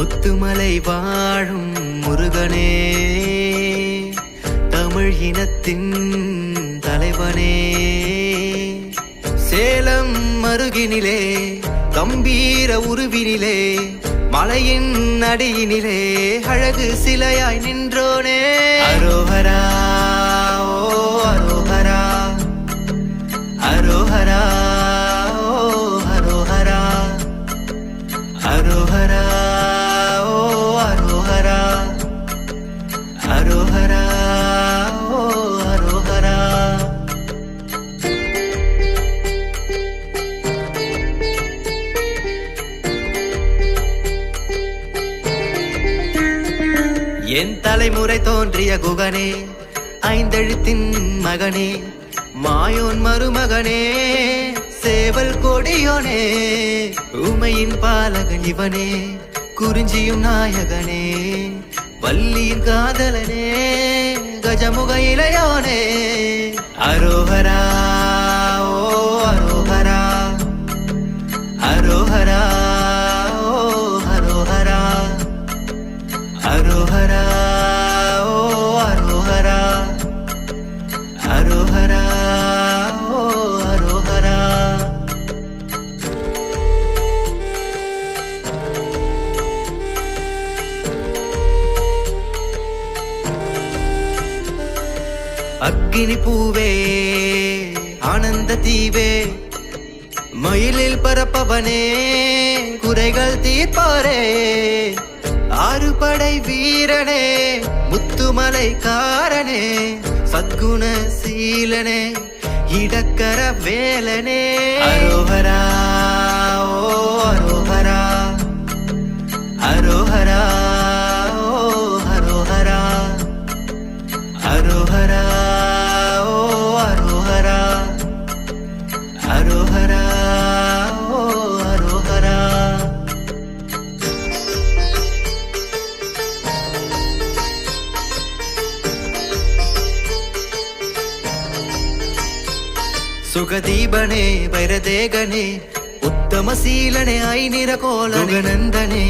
முத்துமலை வாழும் முருகனே, தமிழ் இனத்தின் தலைவனே. சேலம் அருகினிலே கம்பீர உருவினிலே மலையின் அடியினிலே அழகு சிலையாய் நின்றோனே. அரோஹரா ஓ அரோஹரா, அரோஹரா ஓ அரோஹரா, அரோஹரா ஓ அரோஹரா, அரோஹரா ஓ அரோஹரா. என் தலைமுறை தோன்றிய குகனே, ஐந்தெழுத்தின் மகனே, மாயோன் மருமகனே, சேவல் கொடியோனே, உமையின் பாலகன் இவனே, குறிஞ்சியும் நாயகனே, வள்ளியின் காதலனே, கஜமுக இளையோனே. அரோஹரா ஓ அரோஹரா, அரோஹரா ஓ அரோஹரா, அரோஹரா ஓ அரோஹரா, அரோஹரா ஓ அரோஹரா. அக்கினி பூவே ஆனந்த தீவே, மயிலில் பரப்பவனே, குறைகள் தீர்ப்பாரே, ஆறு படை வீரனே, முத்துமலை காரனே, சத்குண சீலனே, இடக்கர வேலனே. அரோஹரா ஓ அரோஹரா, அரோஹரா ஓ அரோஹரா, அரோஹரா ஓ அரோஹரா, அரோஹரா ஓ அரோஹரா. சுகதீபனே வைரதேகனே, உத்தமசீலனே, ஐநிற கோலனே, நந்தனே.